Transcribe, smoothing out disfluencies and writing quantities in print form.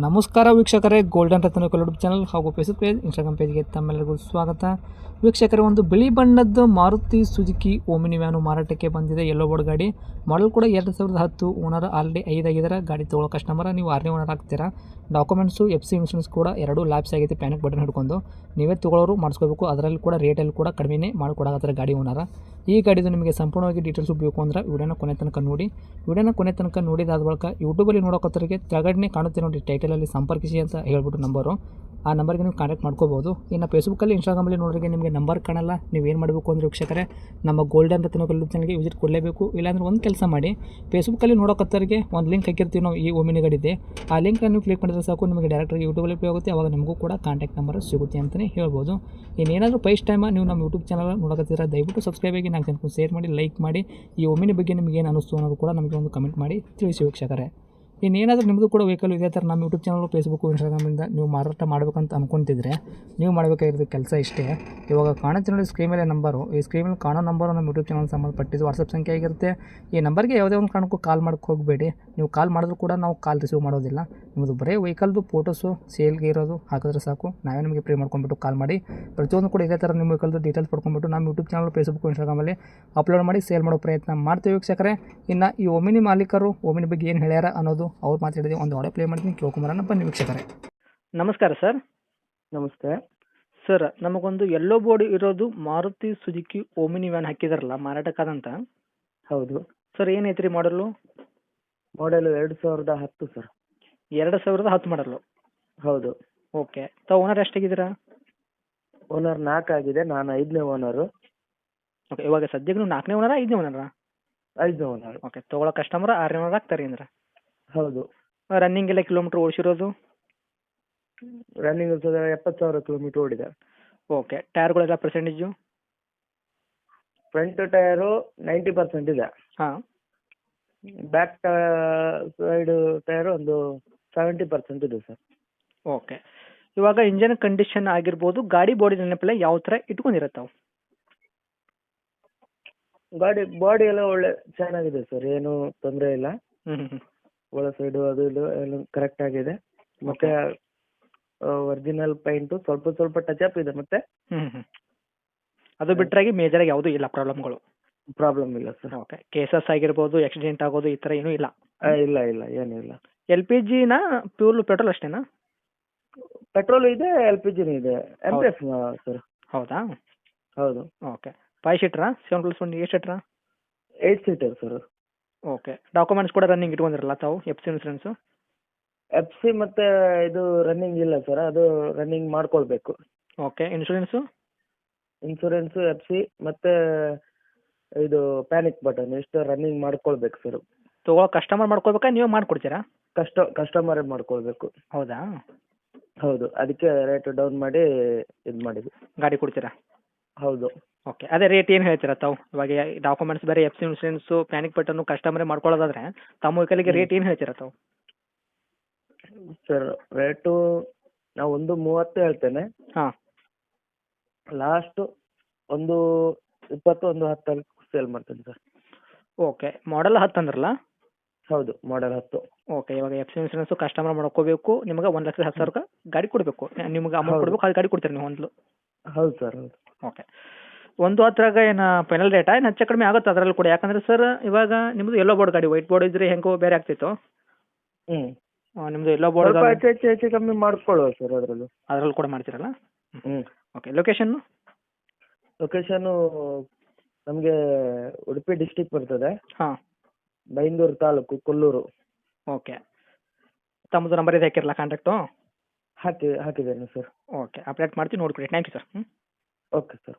ನಮಸ್ಕಾರ ವೀಕ್ಷಕರೇ, ಗೋಲ್ಡನ್ ರತ್ನ YouTube channel ಹಾಗೂ ಫೇಸ್ಬುಕ್ ಪೇಜ್, ಇನ್ಸ್ಟಾಗ್ರಾಮ್ ಪೇಜ್ಗೆ ತಮ್ಮೆಲ್ಲರಿಗೂ ಸ್ವಾಗತ. ವೀಕ್ಷಕರೇ, ಒಂದು ಬಿಳಿ ಬಣ್ಣದ ಮಾರುತಿ ಸುಜುಕಿ ಓಮಿನಿ ವ್ಯಾನು ಮಾರಾಟಕ್ಕೆ ಬಂದಿದೆ. ಯೆಲ್ಲೋ ಬೋರ್ಡ್ ಗಾಡಿ, ಮಾಡಲ್ ಕೂಡ 2010, ಓನರ್ ಆಲ್ರೆಡಿ 5 ಆಗಿದ್ದಾರೆ. ಗಾಡಿ ತೊಗೊಳ್ಳೋ ಕಸ್ಟಮರ್ ನೀವು 6ನೇ ಓನರ್ ಆಗ್ತೀರಾ. ಡಾಕ್ಯುಮೆಂಟ್ಸು FC ಇನ್ಶೂರೆನ್ಸ್ ಕೂಡ 2 ಲ್ಯಾಪ್ಸ್ ಆಗೈತೆ. ಪ್ಯಾನಿಕ್ ಬಟನ್ ಹಿಡ್ಕೊಂಡು ನೀವೇ ತೊಗೊಳ್ಳೋರು ಮಾಡಿಸ್ಕೋಬೇಕು. ಅದರಲ್ಲಿ ಕೂಡ ರೇಟಲ್ಲಿ ಕೂಡ ಕಡಿಮೆ ಮಾಡಿಕೊಡಾಕತ್ತಾರೆ ಗಾಡಿ ಓನರ. ಈ ಗಾಡಿದು ನಿಮಗೆ ಸಂಪೂರ್ಣವಾಗಿ ಡೀಟೇಲ್ಸು ಬೇಕು ಅಂದ್ರೆ ವಿಡಿಯೋನ ಕೊನೆ ತನಕ ನೋಡಿ. ವಿಡಿಯೋನ ಕೊನೆ ತನಕ ನೋಡಿದಾದ ಬಳಿಕ ಯೂಟ್ಯೂಬಲ್ಲಿ ನೋಡೋಕತ್ತರಿಗೆ ಕೆಳಗಡೆ ಕಾಣುತ್ತೆ ನೋಡಿ ಟೈಟಲಲ್ಲಿ ಸಂಪರ್ಕಿಸಿ ಅಂತ ಹೇಳ್ಬಿಟ್ಟು ನಂಬರು, ಆ ನಂಬರ್ಗೆ ನೀವು ಕಾಂಟ್ಯಾಕ್ಟ್ ಮಾಡ್ಕೋಬೋದು. ಇನ್ನು ಫೇಸ್ಬುಕ್ಕಲ್ಲಿ, ಇನ್ಸ್ಟಾಗ್ರಾಮಲ್ಲಿ ನೋಡಿದ್ರೆ ನಿಮಗೆ ನಂಬರ್ ಕಾಣಲ್ಲ. ನೀವು ಏನು ಮಾಡಬೇಕು ಅಂದರೆ ವೀಕ್ಷಕರೇ, ನಮ್ಮ ಗೋಲ್ಡನ್ ರತ್ನ ಯೂಟ್ಯೂಬ್ ಚಾನಲ್ಗೆ ವಿಸಿಟ್ ಕೊಡಲೇಬೇಕು. ಇಲ್ಲಾಂದ್ರೆ ಒಂದು ಕೆಲಸ ಮಾಡಿ, ಫೇಸ್ಬುಕ್ಕಲ್ಲಿ ನೋಡೋಕತ್ತರಿಗೆ ಒಂದು ಲಿಂಕ್ ಹಾಕಿರ್ತೀವಿ ನಾವು, ಈ ಓಮಿನಿ ಗಾಡಿದೆ. ಆ ಲಿಂಕ್ನ ನೀವು ಕ್ಲಿಕ್ ಮಾಡಿದ್ರೆ ಸಾಕು, ನಿಮಗೆ ಡೈರೆಕ್ಟಾಗಿ ಯೂಟ್ಯೂಬಲ್ಲಿ ಪೇ ಆಗುತ್ತೆ. ಅವಾಗ ನಿಮಗೂ ಕೂಡ ಕಾಂಟ್ಯಾಕ್ಟ್ ನಂಬರ್ ಸಿಗುತ್ತೆ ಅಂತಲೇ ಹೇಳ್ಬೋದು. ಇನ್ನೇನಾದರೂ ಫಸ್ಟ್ ಟೈಮ್ ನೀವು ನಮ್ಮ ಯೂಟ್ಯೂಬ್ ಚಾನಲ್ ನೋಡೋಕತ್ತೀರ, ದಯವಿಟ್ಟು ಸಬ್ಸ್ಕ್ರೈಬ್ ಆಗಿ, 4 ಜನಕ್ಕೆ ಶೇರ್ ಮಾಡಿ, ಲೈಕ್ ಮಾಡಿ. ಈ ಓಮಿನಿ ಬಗ್ಗೆ ನಿಮಗೆ ಏನು ಅನ್ನಿಸ್ತು ಅನ್ನೋದು ಕೂಡ ನಮಗೆ ಒಂದು ಕಮೆಂಟ್ ಮಾಡಿ ತಿಳಿಸಿ ವೀಕ್ಷಕರೇ. ಇನ್ನೇನಾದರೂ ನಿಮ್ಮದು ಕೂಡ ವೆಹಿಕಲ್ ಇದೇ ಥರ ನಮ್ಮ ಯೂಟ್ಯೂಬ್ ಚಾನಲ್, ಫೇಸ್ಬುಕ್ಕು, ಇನ್ಸ್ಟಾಗ್ರಾಮಿಂದ ನೀವು ಮಾರಾಟ ಮಾಡಬೇಕಂತ ಅಂದ್ಕೊತಿದ್ರೆ ನೀವು ಮಾಡಬೇಕಾಗಿರೋದು ಕೆಲಸ ಇಷ್ಟೇ. ಇವಾಗ ಕಾಣುತ್ತೆ ನೋಡಿ ಸ್ಕ್ರೀನ್ ಮೇಲೆ ನಂಬರು, ಈ ಸ್ಕ್ರೀನ್ ಮೇಲೆ ಕಾಣೋ ನಂಬರು ನಮ್ಮ ಯೂಟ್ಯೂಬ್ ಚಾನಲ್ ಸಂಬಂಧಪಟ್ಟಿದ್ದು ವಾಟ್ಸಪ್ ಸಂಖ್ಯೆ ಆಗಿರುತ್ತೆ. ಈ ನಂಬರ್ಗೆ ಯಾವುದೇ ಒಂದು ಕಾರಣಕ್ಕೂ ಕಾಲ್ ಮಾಡೋಕ್ಕೆ ಹೋಗಬೇಡಿ. ನೀವು ಕಾಲ್ ಮಾಡಿದ್ರು ಕೂಡ ನಾವು ಕಾಲ್ ರಿಸೀವ್ ಮಾಡೋದಿಲ್ಲ. ನಿಮ್ಮದು ಬರೀ ವೆಹಿಕಲ್ದು ಫೋಟೋಸು ಸೇಲ್ಗೆ ಇರೋದು ಹಾಕಿದ್ರೆ ಸಾಕು, ನಾವೇ ನಿಮಗೆ ಪ್ರೀ ಮಾಡ್ಕೊಂಡ್ಬಿಟ್ಟು ಕಾಲ್ ಮಾಡಿ ಪ್ರತಿಯೊಂದು ಕೂಡ ಇದೇ ಥರ ನಿಮ್ಮ ವೆಹಿಕಲ್ದು ಡೀಟೇಲ್ಸ್ ಪಡ್ಕೊಂಡ್ಬಿಟ್ಟು ನಮ್ಮ ಯೂಟ್ಯೂಬ್ ಚಾನಲ್, ಫೇಸ್ಬುಕ್ಕು, ಇನ್ಸ್ಟಾಗ್ರಾಮಲ್ಲಿ ಅಪ್ಲೋಡ್ ಮಾಡಿ ಸೇಲ್ ಮಾಡೋ ಪ್ರಯತ್ನ ಮಾಡ್ತೀವಿ ವೀಕ್ಷಕರೇ. ಇನ್ನು ಈ ಓಮಿನಿ ಮಾಲೀಕರು ಓಮಿನಿ ಬಗ್ಗೆ ಏನು ಹೇಳ್ಯಾರ ಅನ್ನೋದು ಅವ್ರು ಮಾತಾಡಿದೆ, ಒಂದು ಆಡಿಯೋ ಪ್ಲೇ ಮಾಡ್ತೀನಿ, ಕೇಳ್ಕೊಂಬರೋಣ ಬನ್ನಿ ವೀಕ್ಷಕರೇ. ನಮಸ್ಕಾರ ಸರ್. ನಮಸ್ತೆ. ಸರ್, ನಮಗೊಂದು ಯೆಲ್ಲೋ ಬೋರ್ಡ್ ಇರೋದು ಮಾರುತಿ ಸುಜುಕಿ ಓಮಿನಿ ವ್ಯಾನ್ ಹಾಕಿದಾರಲ್ಲ ಮಾರಾಟಕ್ಕಾದಂತ. ಹೌದು. ಸರ್, ಏನೈತ್ರಿ ಮಾಡಲು? Model 2010 sir. 2010 ಮಾಡಲು. ಹೌದು. ಓಕೆ. ತಾವು ಓನರ್ ಎಷ್ಟಾಗಿದ್ದೀರಾ? ಓನರ್ 4 ಆಗಿದೆ, ನಾನು 5ನೇ ಓನರು. ಓಕೆ. ಇವಾಗ ಸದ್ಯಕ್ಕೆ ನೀವು 4ನೇ ಓನರಾ 5ನೇ ಓನರಾ? 5ನೇ ಓನರು. ಓಕೆ. ತೊಗೊಳ್ಳೋ ಕಸ್ಟಮರ್ 6ನೇ ಓನರ್ ಆಗ್ತಾರೆ ಅಂದ್ರೆ. ಹೌದು. ರನ್ನಿಂಗ್ ಎಲ್ಲ ಕಿಲೋಮೀಟ್ರ್ ಓಡಿಸಿರೋದು? ರನ್ನಿಂಗ್ 70,000 ಕಿಲೋಮೀಟರ್ ಓಡಿದೆ. ಓಕೆ. ಟೈರ್ಗಳೆಲ್ಲ ಪರ್ಸೆಂಟೇಜು? ಫ್ರಂಟ್ ಟಯರು 90% ಇದೆ. ಹಾಂ. ಬ್ಯಾಕ್ ಸೈಡ್ ಟಯರು ಒಂದು 70% ಇದೆ ಸರ್. ಓಕೆ. ಇವಾಗ ಇಂಜನ್ ಕಂಡೀಷನ್ ಆಗಿರ್ಬೋದು, ಗಾಡಿ ಬಾಡಿ ನೆನಪೆಲ್ಲ ಯಾವ ಥರ ಇಟ್ಕೊಂಡಿರತ್ತಾವೆ? ಬಾಡಿ ಎಲ್ಲ ಒಳ್ಳೆ ಚೆನ್ನಾಗಿದೆ ಸರ್, ಏನು ತೊಂದರೆ ಇಲ್ಲ. ಹ್ಞೂ. ಒಳ ಸೈಡು ಅದು ಇದು ಎಲ್ಲ ಕರೆಕ್ಟ್ ಆಗಿದೆ. ಮತ್ತೆ ಒರಿಜಿನಲ್ ಪೈಂಟು ಸ್ವಲ್ಪ ಟಚ್ ಅಪ್ ಇದೆ. ಮತ್ತೆ ಹ್ಞೂ. ಅದು ಬಿಟ್ಟರಾಗಿ ಮೇಜರಾಗಿ ಯಾವುದೂ ಇಲ್ಲ ಪ್ರಾಬ್ಲಮ್ಗಳು? ಪ್ರಾಬ್ಲಮ್ ಇಲ್ಲ ಸರ್. ಓಕೆ. ಕೇಸಸ್ ಆಗಿರ್ಬೋದು, ಆಕ್ಸಿಡೆಂಟ್ ಆಗೋದು ಈ ಥರ ಏನೂ ಇಲ್ಲ? ಇಲ್ಲ ಏನೂ ಇಲ್ಲ. LPGನ ಪ್ಯೂರ್ ಪೆಟ್ರೋಲ್ ಅಷ್ಟೇನಾ? ಪೆಟ್ರೋಲ್ ಇದೆ, LPGನೂ ಇದೆ. MPF sir. ಹೌದಾ? ಹೌದು. Okay. 5 ಸೀಟ್ರಾ 7+1 8 ಸೀಟ್ರಾ? 8 seater sir. Okay. Documents ಕೂಡ ರನ್ನಿಂಗ್ ಇಟ್ಕೊಂಡಿರಲ್ಲ ತಾವು? FC insurance? FC ಮತ್ತೆ ಇದು ರನ್ನಿಂಗ್ ಇಲ್ಲ ಸರ್, ಅದು ರನ್ನಿಂಗ್ ಮಾಡ್ಕೊಳ್ಬೇಕು. ಓಕೆ. ಇನ್ಶೂರೆನ್ಸು? ಇನ್ಸೂರೆನ್ಸು, FC ಮತ್ತೆ ಇದು ಪ್ಯಾನಿಕ್ ಬಟನ್ ಇಷ್ಟು ರನ್ನಿಂಗ್ ಮಾಡ್ಕೊಳ್ಬೇಕು ಸರ್. ತೊಗೊಳ್ಳೋ ಕಸ್ಟಮರ್ ಮಾಡ್ಕೋಬೇಕಾ ನೀವೇ ಮಾಡಿಕೊಡ್ತೀರಾ? ಕಸ್ಟಮರೇ ಮಾಡ್ಕೊಳ್ಬೇಕು. ಹೌದಾ? ಹೌದು, ಅದಕ್ಕೆ ರೇಟ್ ಡೌನ್ ಮಾಡಿ ಇದು ಮಾಡಿದ್ವಿ. ಗಾಡಿ ಕೊಡ್ತೀರಾ? ಹೌದು. ಓಕೆ. ಅದೇ ರೇಟ್ ಏನು ಹೇಳ್ತೀರಾ ತಾವು? ಇವಾಗ ಡಾಕ್ಯುಮೆಂಟ್ಸ್ ಬೇರೆ, FC ಇನ್ಶೂರೆನ್ಸು, ಪ್ಯಾನಿಕ್ ಬಟನ್ನು ಕಸ್ಟಮರೇ ಮಾಡ್ಕೊಳ್ಳೋದಾದ್ರೆ ತಮ್ಮ ವೆಹಿಕಲ್ಗೆ ರೇಟ್ ಏನು ಹೇಳ್ತೀರಾ ತಾವು? ಸರ್ ರೇಟು ನಾವು 1.30 ಹೇಳ್ತೇನೆ. ಹಾಂ. ಲಾಸ್ಟು 1.20, 1.10 ಸೇಲ್ ಮಾಡ್ತೇನೆ ಸರ್. ಓಕೆ. ಮಾಡಲ್ 10 ಅಂದ್ರಲ್ಲ? ಹೌದು, ಮಾಡೆಲ್ 10. ಓಕೆ. ಇವಾಗ FC ಇನ್ಶೂರೆನ್ಸು ಕಸ್ಟಮರ್ ಮಾಡ್ಕೋಬೇಕು, ನಿಮಗೆ 1,10,000 ಗಾಡಿ ಕೊಡಬೇಕು. ನಿಮ್ಗೆ ಅಮೌಂಟ್ ಕೊಡಬೇಕು, ಅದು ಗಾಡಿ ಕೊಡ್ತೀರಾ ನೀವು ಒಂದು? ಹೌದು ಸರ್, ಹೌದು. ಓಕೆ. 1.10 ಏನು ಫೈನಲ್ ರೇಟಾ? ಏನು ಹೆಚ್ಚು ಕಡಿಮೆ ಆಗುತ್ತೆ ಅದರಲ್ಲಿ ಕೂಡ? ಯಾಕಂದರೆ ಸರ್ ಇವಾಗ ನಿಮ್ಮದು ಯೆಲ್ಲೋ ಬೋರ್ಡ್ ಗಾಡಿ, ವೈಟ್ ಬೋರ್ಡ್ ಇದ್ದರೆ ಹೆಂಗೋ ಬೇರೆ ಆಗ್ತಿತ್ತು. ನಿಮ್ಮದು ಯೆಲ್ಲೋ ಬೋರ್ಡ್ ಸ್ವಲ್ಪ ಹೆಚ್ಚು ಕಮ್ಮಿ ಮಾಡ್ಕೊಳ್ಳುವ ಸರ್ ಅದರಲ್ಲಿ ಕೂಡ ಮಾಡ್ತೀರಲ್ಲ? ಹ್ಞೂ. ಓಕೆ. ಲೊಕೇಶನ್ನು? ಲೊಕೇಶನು ನಮಗೆ ಉಡುಪಿ ಡಿಸ್ಟಿಕ್ ಬರ್ತದೆ. ಹಾಂ. ಬೈಂದೂರು ತಾಲೂಕು, ಕೊಲ್ಲೂರು. ಓಕೆ. ತಮ್ಮದು ನಂಬರ್ ಇದೆ ಹಾಕಿರಲ್ಲ ಕಾಂಟ್ಯಾಕ್ಟು? ಹಾಕಿದ್ದೇನೆ ಸರ್. ಓಕೆ. ಅಪ್ಡೇಟ್ ಮಾಡ್ತೀವಿ, ನೋಡಿಕೊಡಿ. Thank you sir. Okay sir.